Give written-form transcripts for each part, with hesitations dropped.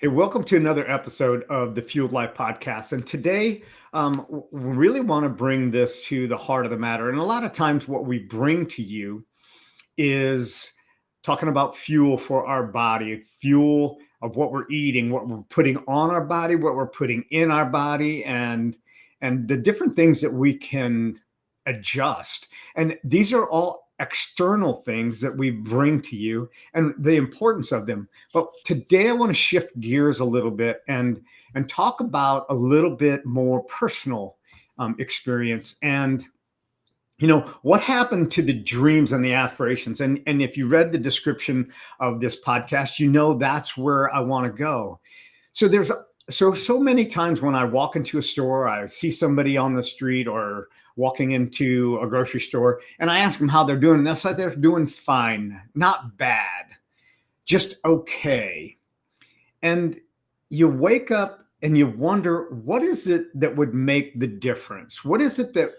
Hey, welcome to another episode of the Fueled Life podcast. And today, we really want to bring this to the heart of the matter. And a lot of times, what we bring to you is talking about fuel for our body, fuel of what we're eating, what we're putting on our body, what we're putting in our body, and the different things that we can adjust. And these are all external things that we bring to you and the importance of them. But today I want to shift gears a little bit and talk about a little bit more personal experience and what happened to the dreams and the aspirations. And if you read the description of this podcast, that's where I want to go. So there's so many times when I walk into a store, I see somebody on the street or walking into a grocery store, and I ask them how they're doing. And they'll say they're doing fine, not bad, just okay. And you wake up and you wonder, what is it that would make the difference? What is it that,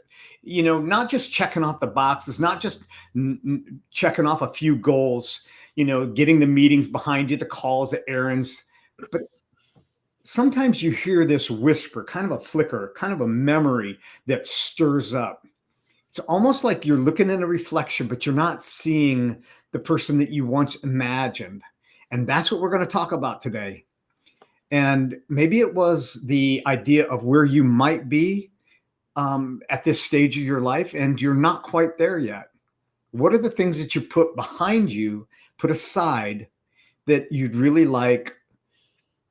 not just checking off the boxes, not just checking off a few goals, getting the meetings behind you, the calls, the errands, but sometimes you hear this whisper, kind of a flicker, kind of a memory that stirs up. It's almost like you're looking in a reflection, but you're not seeing the person that you once imagined. And that's what we're going to talk about today. And maybe it was the idea of where you might be at this stage of your life, and you're not quite there yet. What are the things that you put behind you, put aside, that you'd really like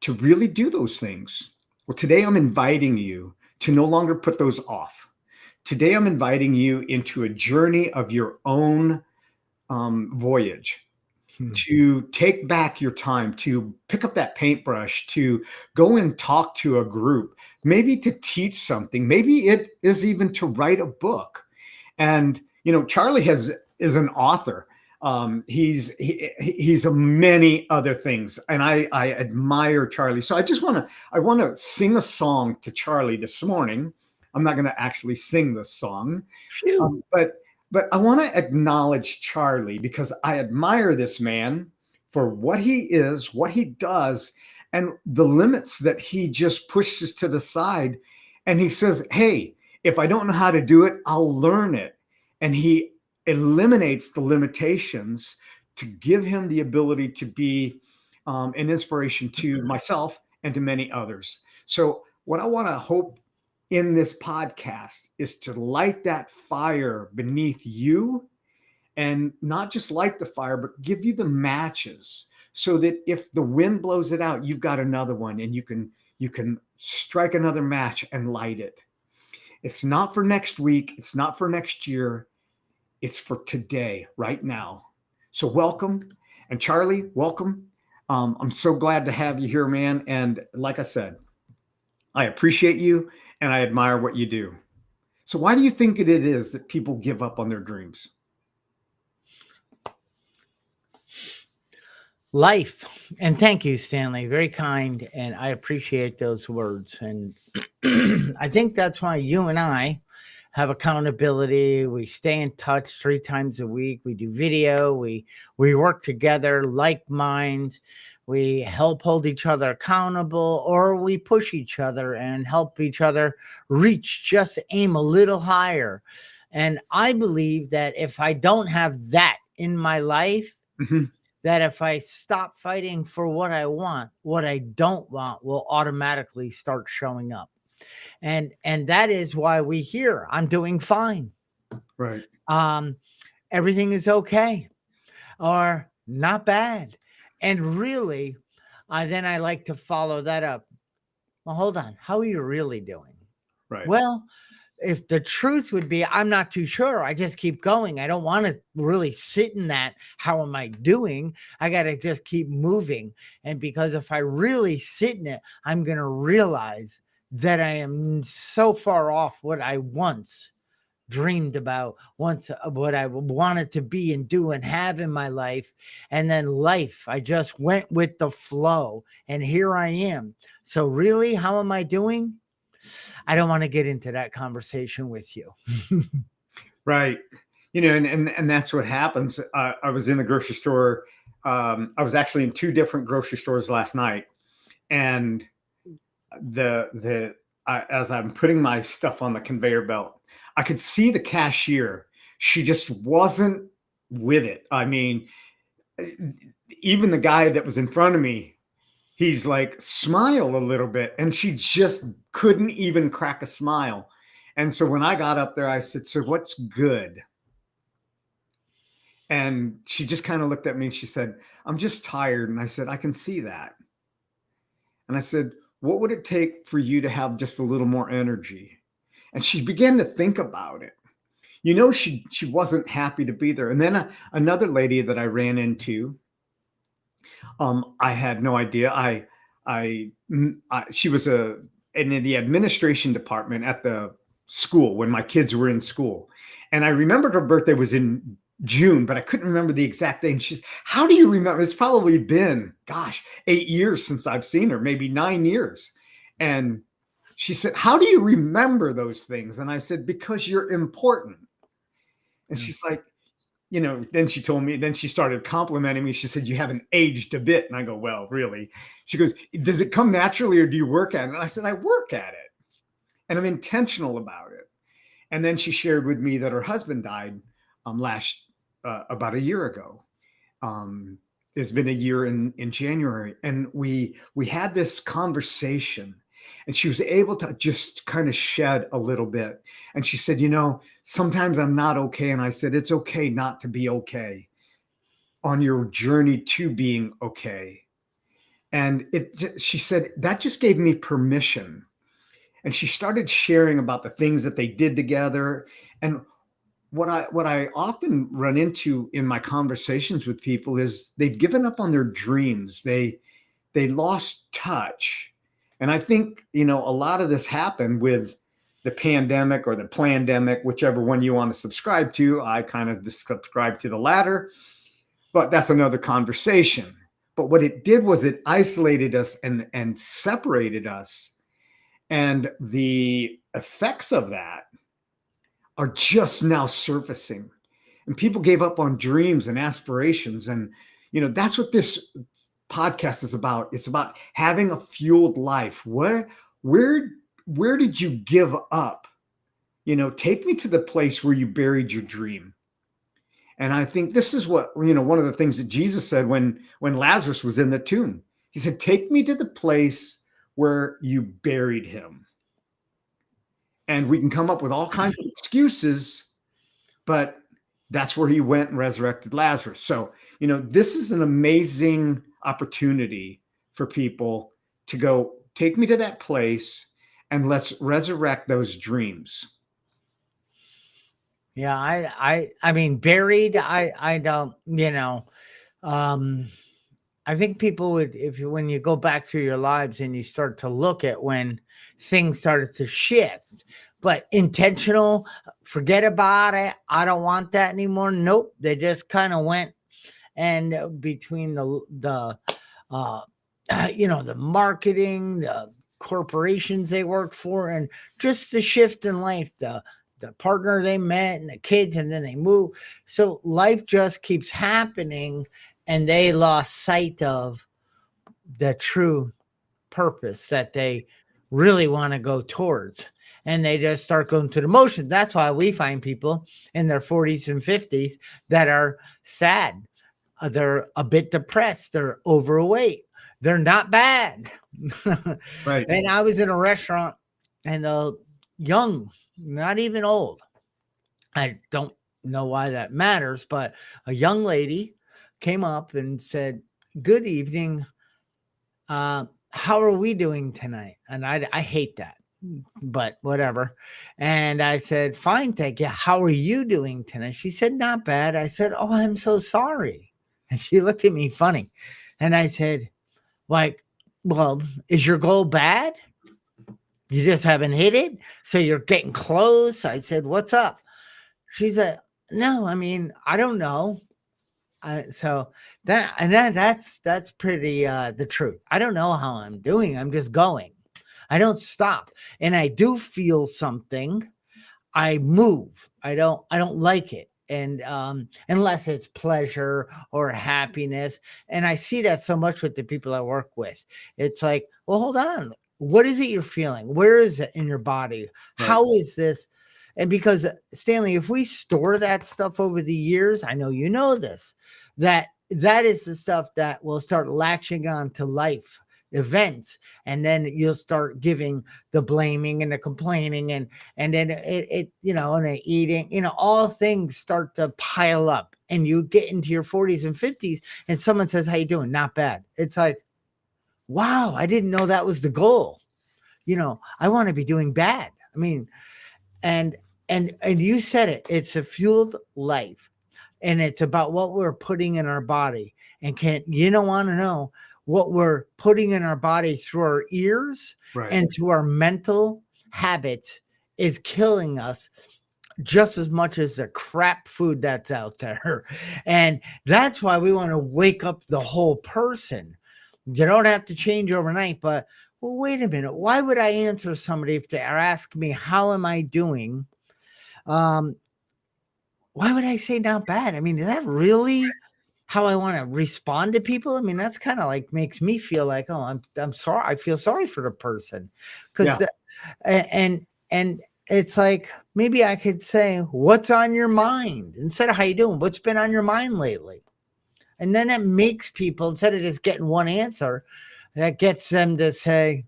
to really do those things? Well, today I'm inviting you to no longer put those off. Today I'm inviting you into a journey of your own voyage, to take back your time, to pick up that paintbrush, to go and talk to a group, maybe to teach something, maybe it is even to write a book. And Charlie is an author. He's a many other things, and I admire Charlie. So I want to sing a song to Charlie this morning. I'm not going to actually sing this song, but I want to acknowledge Charlie because I admire this man for what he is, what he does, and the limits that he just pushes to the side. And he says, "Hey, if I don't know how to do it, I'll learn it." And he eliminates the limitations to give him the ability to be an inspiration to myself and to many others. So what I want to hope in this podcast is to light that fire beneath you, and not just light the fire, but give you the matches so that if the wind blows it out, you've got another one and you can strike another match and light it. It's not for next week. It's not for next year. It's for today, right now. So welcome. And Charlie, welcome. I'm so glad to have you here, man. And like I said, I appreciate you and I admire what you do. So why do you think it is that people give up on their dreams? Life. And thank you, Stanley. Very kind. And I appreciate those words. And I think that's why you and I have accountability. We stay in touch 3 times a week. We do video. We work together, like minds. We help hold each other accountable, or we push each other and help each other reach, just aim a little higher. And I believe that if I don't have that in my life, that if I stop fighting for what I want, what I don't want will automatically start showing up. And that is why we hear I'm doing fine. Right. Everything is okay or not bad. And really, then I like to follow that up. Well, hold on. How are you really doing? Right. Well, if the truth would be, I'm not too sure. I just keep going. I don't want to really sit in that. How am I doing? I got to just keep moving. And because if I really sit in it, I'm going to realize that I am so far off what I once dreamed about, once what I wanted to be and do and have in my life. And then life, I just went with the flow and here I am. So really, how am I doing? I don't want to get into that conversation with you. Right. And that's what happens. I was in the grocery store. I was actually in 2 different grocery stores last night. And as I'm putting my stuff on the conveyor belt, I could see the cashier. She just wasn't with it. I mean, even the guy that was in front of me, he's like, smile a little bit. And she just couldn't even crack a smile. And so when I got up there, I said, so what's good? And she just kind of looked at me and she said, I'm just tired. And I said, I can see that. And I said, what would it take for you to have just a little more energy? And she began to think about it. You know, she wasn't happy to be there. And then another lady that I ran into, I had no idea. She was in the administration department at the school when my kids were in school. And I remembered her birthday was in June, but I couldn't remember the exact date. And she's, how do you remember? It's probably been, 8 years since I've seen her, maybe 9 years. And she said, how do you remember those things? And I said, because you're important. And she's like, then she told me, then she started complimenting me. She said, you haven't aged a bit. And I go, well, really? She goes, does it come naturally or do you work at it? And I said, I work at it and I'm intentional about it. And then she shared with me that her husband died about a year ago. It's been a year in January. And we had this conversation and she was able to just kind of shed a little bit. And she said, sometimes I'm not okay. And I said, it's okay not to be okay on your journey to being okay. And she said, that just gave me permission. And she started sharing about the things that they did together. And what I often run into in my conversations with people is they've given up on their dreams. They lost touch. And I think, a lot of this happened with the pandemic or the plandemic, whichever one you want to subscribe to. I kind of subscribe to the latter, but that's another conversation. But what it did was it isolated us and separated us. And the effects of that are just now surfacing. And people gave up on dreams and aspirations. And, that's what this podcast is about. It's about having a fueled life. Where did you give up? Take me to the place where you buried your dream. And I think this is what, one of the things that Jesus said when Lazarus was in the tomb. He said, take me to the place where you buried him. And we can come up with all kinds of excuses, but that's where he went and resurrected Lazarus. So, this is an amazing opportunity for people to go, take me to that place and let's resurrect those dreams. Yeah, I mean, buried, I don't, I think people would, when you go back through your lives and you start to look at when things started to shift, but intentional, forget about it. I don't want that anymore. Nope. They just kind of went, and between the marketing, the corporations they worked for, and just the shift in life, the partner they met and the kids, and then they moved. So life just keeps happening. And they lost sight of the true purpose that they really want to go towards. And they just start going through the motions. That's why we find people in their 40s and 50s that are sad. They're a bit depressed. They're overweight. They're not bad. Right. And I was in a restaurant and a young, not even old, I don't know why that matters, but a young lady came up and said, good evening. How are we doing tonight? And I hate that, but whatever. And I said, fine, thank you. How are you doing tonight? She said, not bad. I said, oh, I'm so sorry. And she looked at me funny. And I said, well, is your goal bad? You just haven't hit it? So you're getting close? I said, what's up? She said, no, I mean, I don't know. So that's pretty the truth. I don't know how I'm doing. I'm just going. I don't stop. And I do feel something. I move. I don't like it. and unless it's pleasure or happiness. And I see that so much with the people I work with. It's like, well, hold on, what is it you're feeling? Where is it in your body? Right. How is this? And because Stanley, if we store that stuff over the years, I know you know this, that is the stuff that will start latching on to life events, and then you'll start giving the blaming and the complaining, and then it and the eating, all things start to pile up, and you get into your 40s and 50s, and someone says, how you doing? Not bad. It's like, wow, I didn't know that was the goal. I want to be doing bad. I mean, and you said it, it's a fueled life, and it's about what we're putting in our body. And don't want to know what we're putting in our body through our ears Right. and through our mental habits is killing us just as much as the crap food that's out there. And that's why we want to wake up the whole person. You don't have to change overnight, but well, wait a minute. Why would I answer somebody if they are asking me, how am I doing? Why would I say not bad? I mean, is that really how I want to respond to people? I mean, that's kind of like makes me feel like, oh, I'm sorry. I feel sorry for the person, because and it's like, maybe I could say, what's on your mind, instead of how you doing? What's been on your mind lately? And then that makes people, instead of just getting one answer, that gets them to say,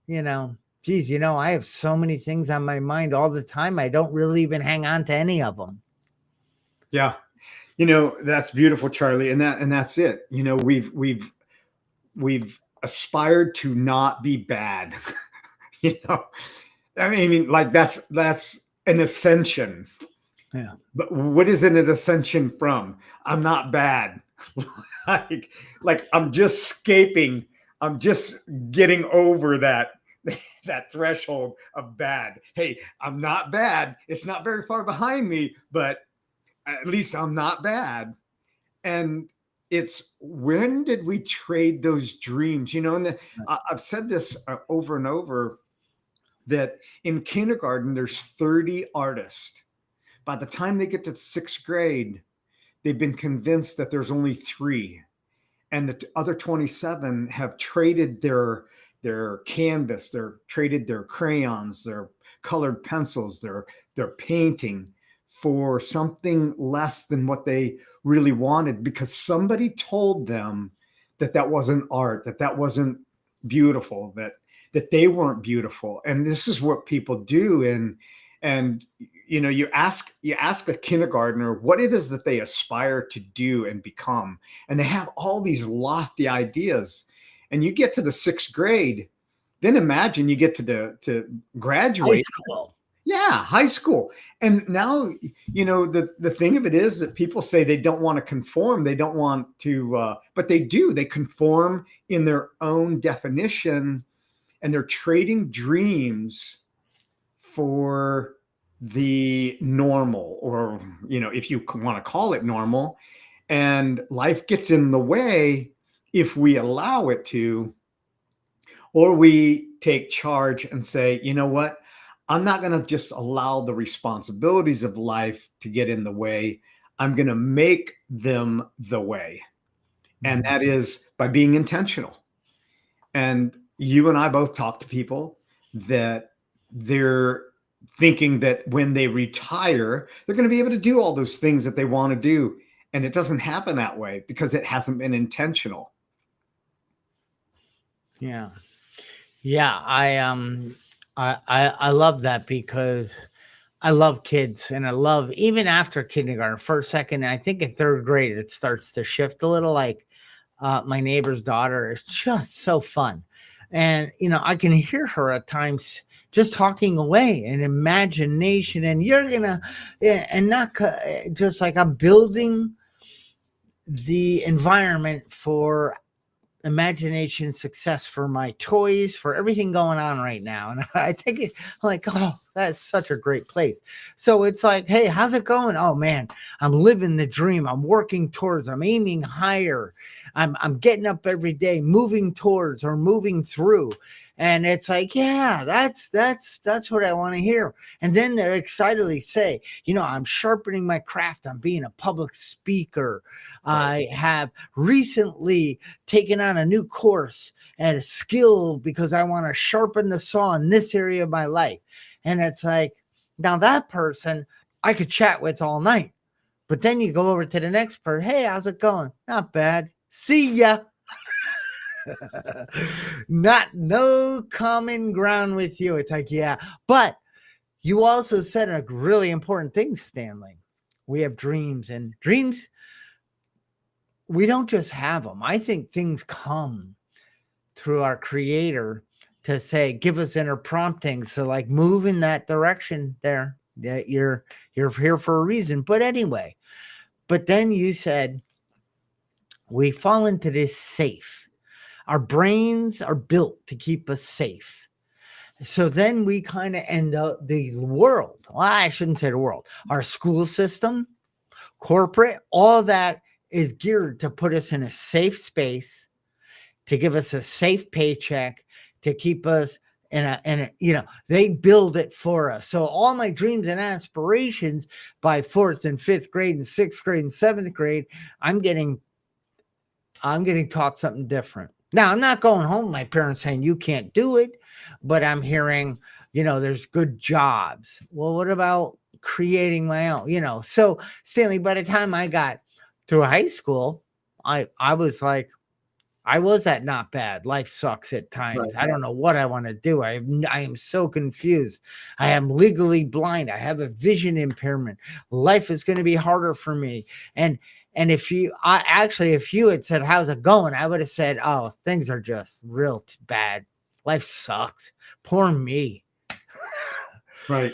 geez, I have so many things on my mind all the time. I don't really even hang on to any of them. Yeah. That's beautiful, Charlie. And that's it. We've aspired to not be bad. I mean, like that's an ascension. Yeah. But what is it an ascension from? I'm not bad. like I'm just escaping. I'm just getting over that threshold of bad. Hey, I'm not bad. It's not very far behind me, but at least I'm not bad. And it's, when did we trade those dreams? And I've said this over and over, that in kindergarten, there's 30 artists. By the time they get to 6th grade, they've been convinced that there's only 3. And the other 27 have traded their canvas, they're traded their crayons, their colored pencils, their painting for something less than what they really wanted, because somebody told them that wasn't art, that wasn't beautiful, that they weren't beautiful. And this is what people do. And you ask a kindergartner what it is that they aspire to do and become, and they have all these lofty ideas. And you get to the 6th grade, then imagine you get to graduate. High school. Yeah, high school. And now, the thing of it is that people say they don't want to conform. They don't want to, but they do. They conform in their own definition, and they're trading dreams for the normal, or, if you want to call it normal. And life gets in the way if we allow it to, or we take charge and say, you know what? I'm not going to just allow the responsibilities of life to get in the way. I'm going to make them the way. And that is by being intentional. And you and I both talk to people that they're thinking that when they retire, they're going to be able to do all those things that they want to do. And it doesn't happen that way because it hasn't been intentional. Yeah. Yeah. I love that, because I love kids, and I love, even after kindergarten, first, second, and I think in 3rd grade, it starts to shift a little. Like my neighbor's daughter is just so fun. And, I can hear her at times just talking away and imagination, and you're going to, and not just like, I'm building the environment for imagination success for my toys, for everything going on right now. And I think I'm like, oh, That's such a great place. So it's like, hey, how's it going? Oh man, I'm living the dream. I'm working towards, I'm aiming higher. I'm getting up every day, moving towards or moving through. And it's like, yeah, that's what I want to hear. And then they excitedly say, I'm sharpening my craft. I'm being a public speaker. I have recently taken on a new course and a skill because I want to sharpen the saw in this area of my life. And it's like, now that person I could chat with all night. But then you go over to the next person. Hey, how's it going? Not bad. See ya. No common ground with you. It's like, yeah. But you also said a really important thing, Stanley. We have dreams, and dreams, we don't just have them. I think things come through our creator to say, give us inner promptings. So like move in that direction there. That you're here for a reason. But anyway, but then you said we fall into this safe. Our brains are built to keep us safe. So then we kind of end up the world. Well, I shouldn't say the world. Our school system, corporate, all that is geared to put us in a safe space, to give us a safe paycheck, to keep us in a, they build it for us. So all my dreams and aspirations by 4th and 5th grade and 6th grade and 7th grade, I'm getting taught something different. Now, I'm not going home to my parents saying you can't do it, but I'm hearing, there's good jobs. Well, what about creating my own, So Stanley, by the time I got through high school, I was like, I was at not bad. Life sucks at times. Right. I don't know what I want to do. I am so confused. I am legally blind. I have a vision impairment. Life is going to be harder for me. And if you had said, how's it going? I would have said, oh, things are just real bad. Life sucks. Poor me. Right.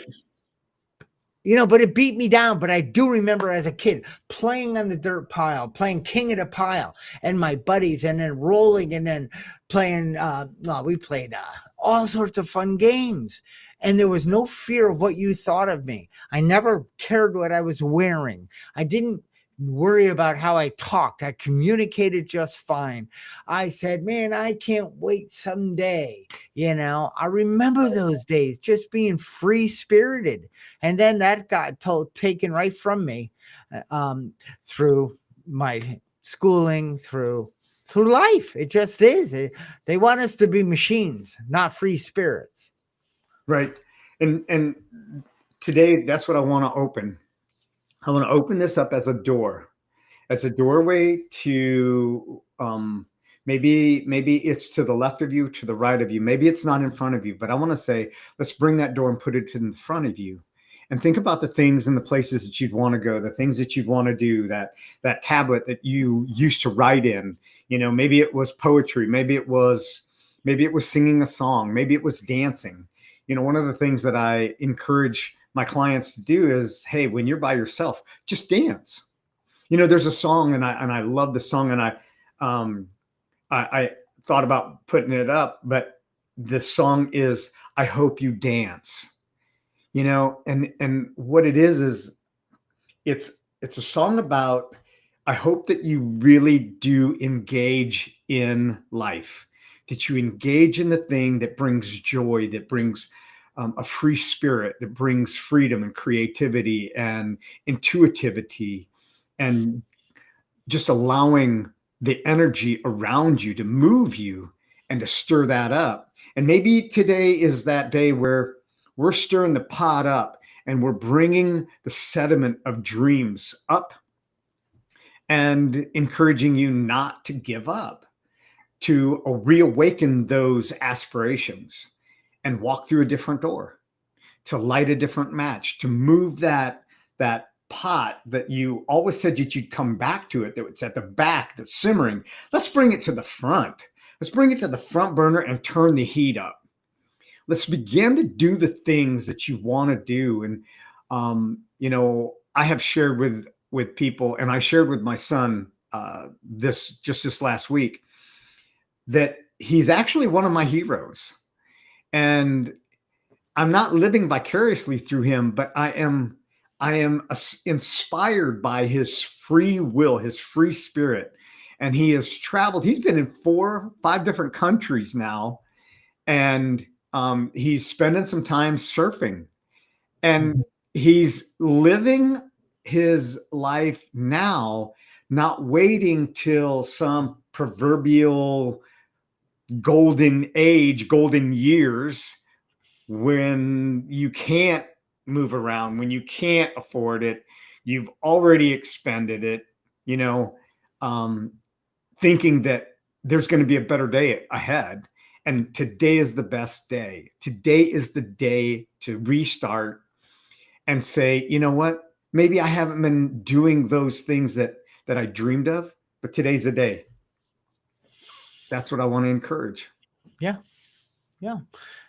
But it beat me down. But I do remember as a kid playing on the dirt pile, playing king of the pile, and my buddies, and then rolling, and then playing. We played all sorts of fun games, and there was no fear of what you thought of me. I never cared what I was wearing. I didn't worry about how I talked. I communicated just fine. I said, man, I can't wait someday. I remember those days just being free spirited. And then that got taken right from me through my schooling, through life. It just is. They want us to be machines, not free spirits. Right. And today, that's what I want to open. I want to open this up as a doorway to maybe it's to the left of you, to the right of you. Maybe it's not in front of you, but I want to say, let's bring that door and put it in front of you. And think about the things and the places that you'd want to go, the things that you'd want to do, that tablet that you used to write in. Maybe it was poetry, maybe it was singing a song, maybe it was dancing. One of the things that I encourage my clients to do is, hey, when you're by yourself, just dance. There's a song, and I love the song, and I thought about putting it up, but the song is "I Hope You Dance." And what it is it's a song about, I hope that you really do engage in life, that you engage in the thing that brings joy, that brings a free spirit, that brings freedom and creativity and intuitivity, and just allowing the energy around you to move you and to stir that up. And maybe today is that day where we're stirring the pot up and we're bringing the sediment of dreams up and encouraging you not to give up, to reawaken those aspirations and walk through a different door, to light a different match, to move that pot that you always said that you'd come back to it, that it's at the back, that's simmering. Let's bring it to the front. Let's bring it to the front burner and turn the heat up. Let's begin to do the things that you want to do. And, I have shared with people, and I shared with my son this last week, that he's actually one of my heroes. And I'm not living vicariously through him, but I am inspired by his free will, his free spirit. And he has traveled. He's been in 4, 5 different countries now, and he's spending some time surfing, and he's living his life now, not waiting till some proverbial golden age, golden years, when you can't move around, when you can't afford it, you've already expended it, you know, um, thinking that there's going to be a better day ahead. And today is the best day. Today is the day to restart and say, you know what? Maybe I haven't been doing those things that I dreamed of, but today's the day. That's what I want to encourage. Yeah. Yeah.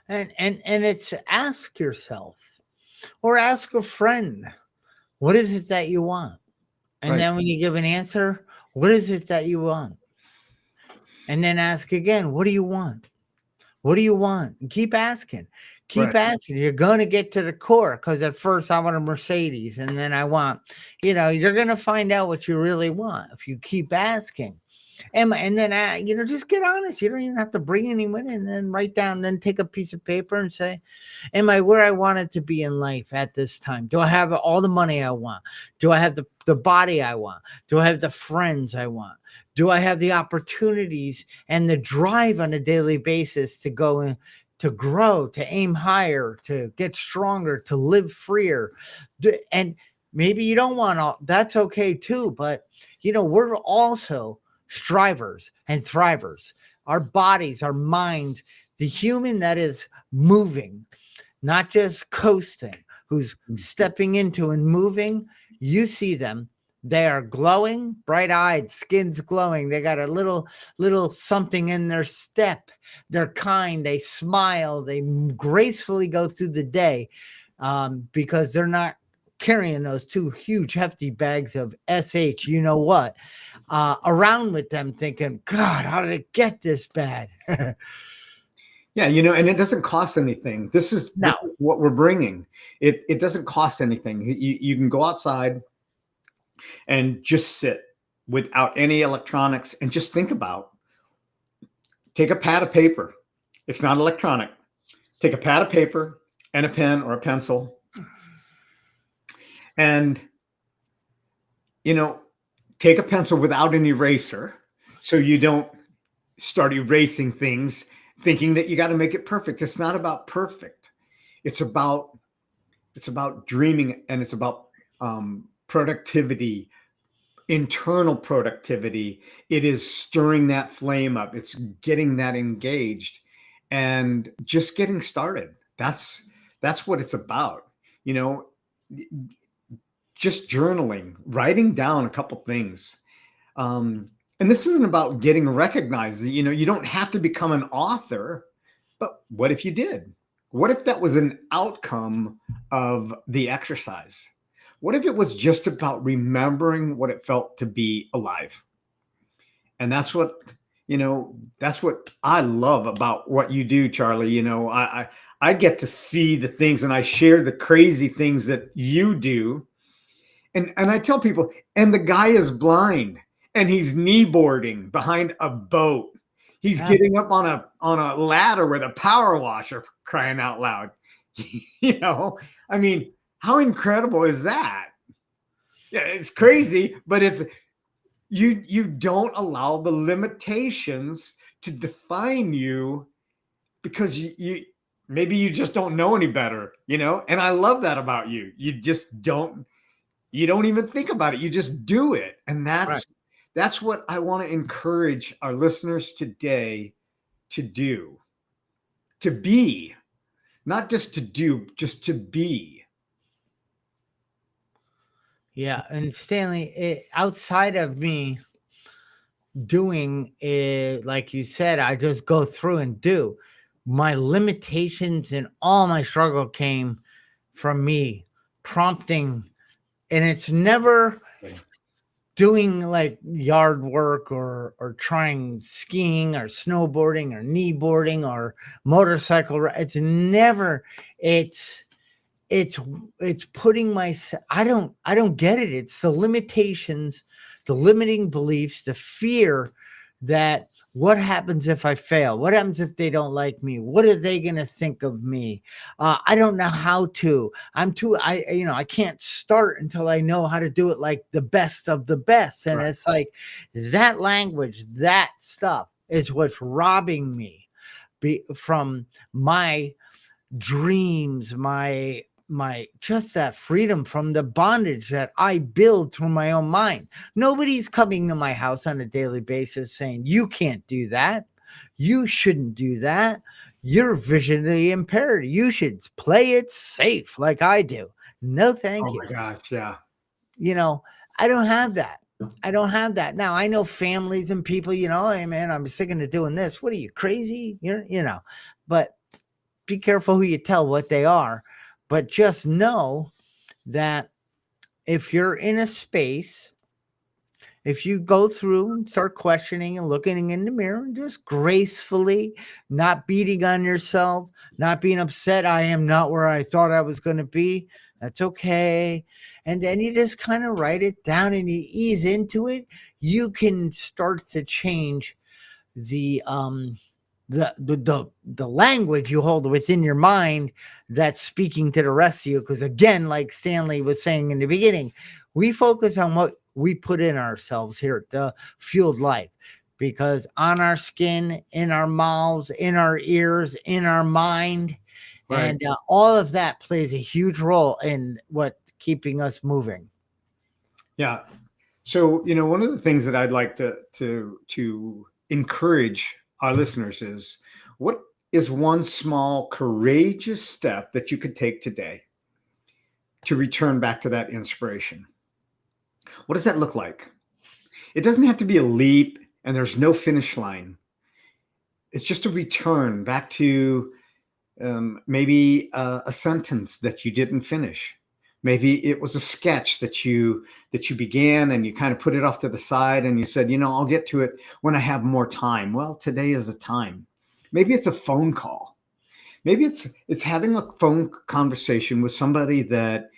And it's ask yourself or ask a friend, what is it that you want? And Right. then when you give an answer, what is it that you want? And then ask again, what do you want? What do you want? And keep asking. Keep Right. asking. You're going to get to the core, because at first I want a Mercedes and then I want, you're going to find out what you really want if you keep asking. And then, just get honest. You don't even have to bring anyone in, and then write down, then take a piece of paper and say, am I where I wanted to be in life at this time? Do I have all the money I want? Do I have the body I want? Do I have the friends I want? Do I have the opportunities and the drive on a daily basis to go in, to grow, to aim higher, to get stronger, to live freer? And maybe you don't want all, that's okay too. But, we're also strivers and thrivers. Our bodies, our minds, the human that is moving, not just coasting, who's stepping into and moving. You see them. They are glowing, bright-eyed, skin's glowing. They got a little something in their step. They're kind. They smile. They gracefully go through the day, because they're not carrying those 2 huge, hefty bags of SH, around with them, thinking, God, how did it get this bad? Yeah, and it doesn't cost anything. This is what we're bringing. It doesn't cost anything. You can go outside and just sit without any electronics and just think about. Take a pad of paper. It's not electronic. Take a pad of paper and a pen or a pencil, and take a pencil without an eraser, so you don't start erasing things thinking that you got to make it perfect. It's not about perfect. It's about dreaming, and it's about productivity, internal productivity. It is stirring that flame up. It's getting that engaged and just getting started. That's what it's about. Just journaling, writing down a couple things. And this isn't about getting recognized. You don't have to become an author, but what if you did? What if that was an outcome of the exercise? What if it was just about remembering what it felt to be alive? And that's what I love about what you do, Charlie. I get to see the things, and I share the crazy things that you do. And I tell people, and the guy is blind, and he's kneeboarding behind a boat. He's getting up on a ladder with a power washer, crying out loud. I mean, how incredible is that? Yeah, it's crazy, but it's you don't allow the limitations to define you, because you maybe you just don't know any better, and I love that about you. You just don't even think about it. You just do it. And that's what I want to encourage our listeners today to do. To be, not just to do, just to be. Yeah. And Stanley, outside of me doing it, like you said, I just go through and do. My limitations and all my struggle came from me prompting. And it's never doing like yard work or trying skiing or snowboarding or kneeboarding or it's never it's it's it's putting myself. I don't get it. It's the limitations, the limiting beliefs, the fear that what happens if I fail? What happens if they don't like me? What are they going to think of me? I don't know how to. I can't start until I know how to do it like the best of the best. And Right. it's like that language, that stuff is what's robbing me from my dreams, my just that freedom from the bondage that I build through my own mind. Nobody's coming to my house on a daily basis saying you can't do that, you shouldn't do that, you're visually impaired, you should play it safe like I do. No thank Oh you. my gosh. Yeah. you know I don't have that. I don't have that. Now I know families and people, hey man, I'm sick of doing this. What are you, crazy? But be careful who you tell what they are. But just know that if you're in a space, if you go through and start questioning and looking in the mirror and just gracefully, not beating on yourself, not being upset, I am not where I thought I was going to be. That's okay. And then you just kind of write it down and you ease into it. You can start to change the the language you hold within your mind that's speaking to the rest of you. Because again, like Stanley was saying in the beginning, we focus on what we put in ourselves here at the Fueled Life, because on our skin, in our mouths, in our ears, in our mind, Right. and all of that plays a huge role in what keeping us moving. Yeah. So, one of the things that I'd like to encourage our listeners is, what is one small courageous step that you could take today to return back to that inspiration? What does that look like? It doesn't have to be a leap and there's no finish line. It's just a return back to maybe a sentence that you didn't finish. Maybe it was a sketch that you began and you kind of put it off to the side and you said, I'll get to it when I have more time. Well, today is the time. Maybe it's a phone call. Maybe it's having a phone conversation with somebody that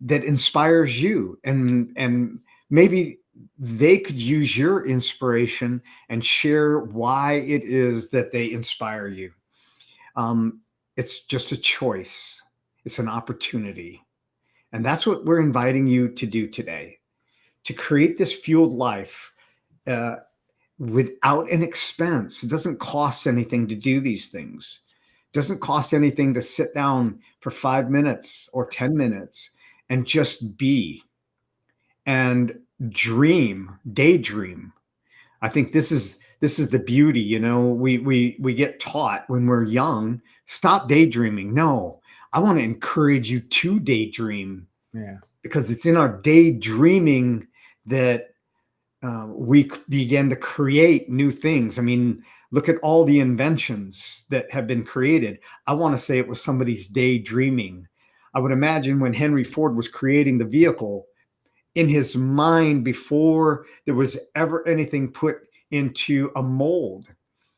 inspires you, and maybe they could use your inspiration and share why it is that they inspire you. It's just a choice. It's an opportunity. And that's what we're inviting you to do today, to create this fueled life uh, without an expense. It doesn't cost anything to do these things. It doesn't cost anything to sit down for 5 minutes or 10 minutes and just be and daydream. I think this is the beauty. We get taught when we're young, stop daydreaming. No, I want to encourage you to daydream, Yeah. because it's in our daydreaming that we begin to create new things. I mean, look at all the inventions that have been created. I want to say it was somebody's daydreaming. I would imagine when Henry Ford was creating the vehicle, in his mind, before there was ever anything put into a mold,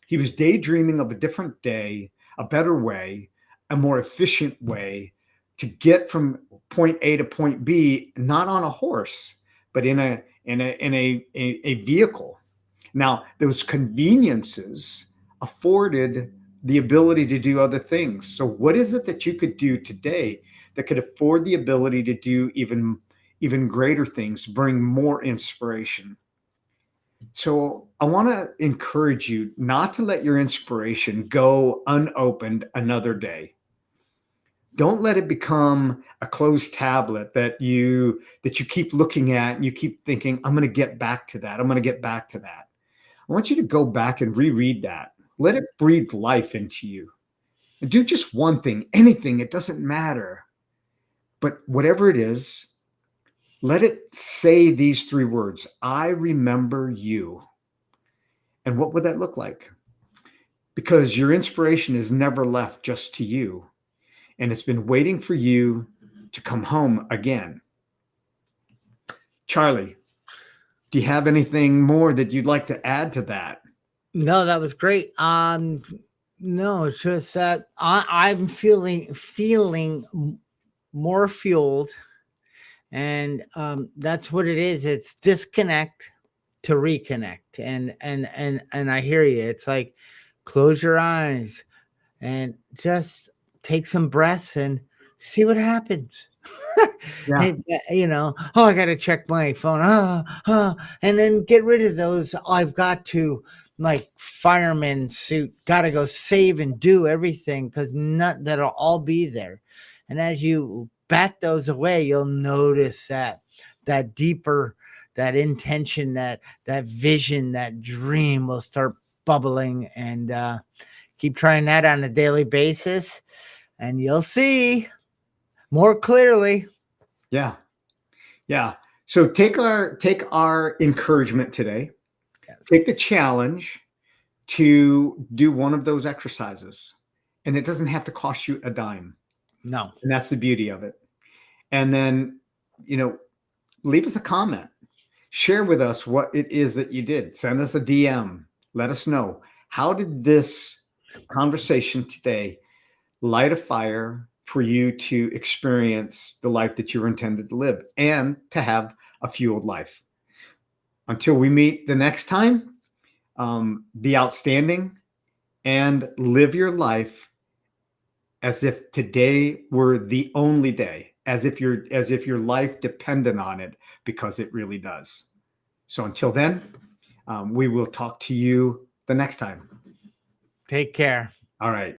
he was daydreaming of a different day, a better way, a more efficient way to get from point A to point B, not on a horse, but in a vehicle. Now, those conveniences afforded the ability to do other things. So what is it that you could do today that could afford the ability to do even greater things, bring more inspiration? So I want to encourage you not to let your inspiration go unopened another day. Don't let it become a closed tablet that you keep looking at and you keep thinking, I'm going to get back to that. I'm going to get back to that. I want you to go back and reread that. Let it breathe life into you. And do just one thing, anything, it doesn't matter. But whatever it is, let it say these three words: I remember you. And what would that look like? Because your inspiration is never left just to you, and it's been waiting for you to come home again. Charlie, Do you have anything more that you'd like to add to that? No, that was great. No, it's just that I'm feeling more fueled, and that's what it is. It's disconnect to reconnect, and I hear you. It's like close your eyes and just take some breaths and see what happens. Yeah. Oh, I got to check my phone. And then get rid of those. I've got to, like, fireman suit, got to go save and do everything because not that'll all be there. And as you bat those away, you'll notice that deeper, that intention, that vision, that dream will start bubbling. And keep trying that on a daily basis, and you'll see more clearly. Yeah. Yeah. So take our encouragement today. Yes. Take the challenge to do one of those exercises. And it doesn't have to cost you a dime. No. And that's the beauty of it. And then, leave us a comment. Share with us what it is that you did. Send us a DM. Let us know. How did this conversation today light a fire for you to experience the life that you're intended to live and to have a fueled life? Until we meet the next time, be outstanding and live your life as if today were the only day, as if your life depended on it, because it really does. So until then, we will talk to you the next time. Take care. All right.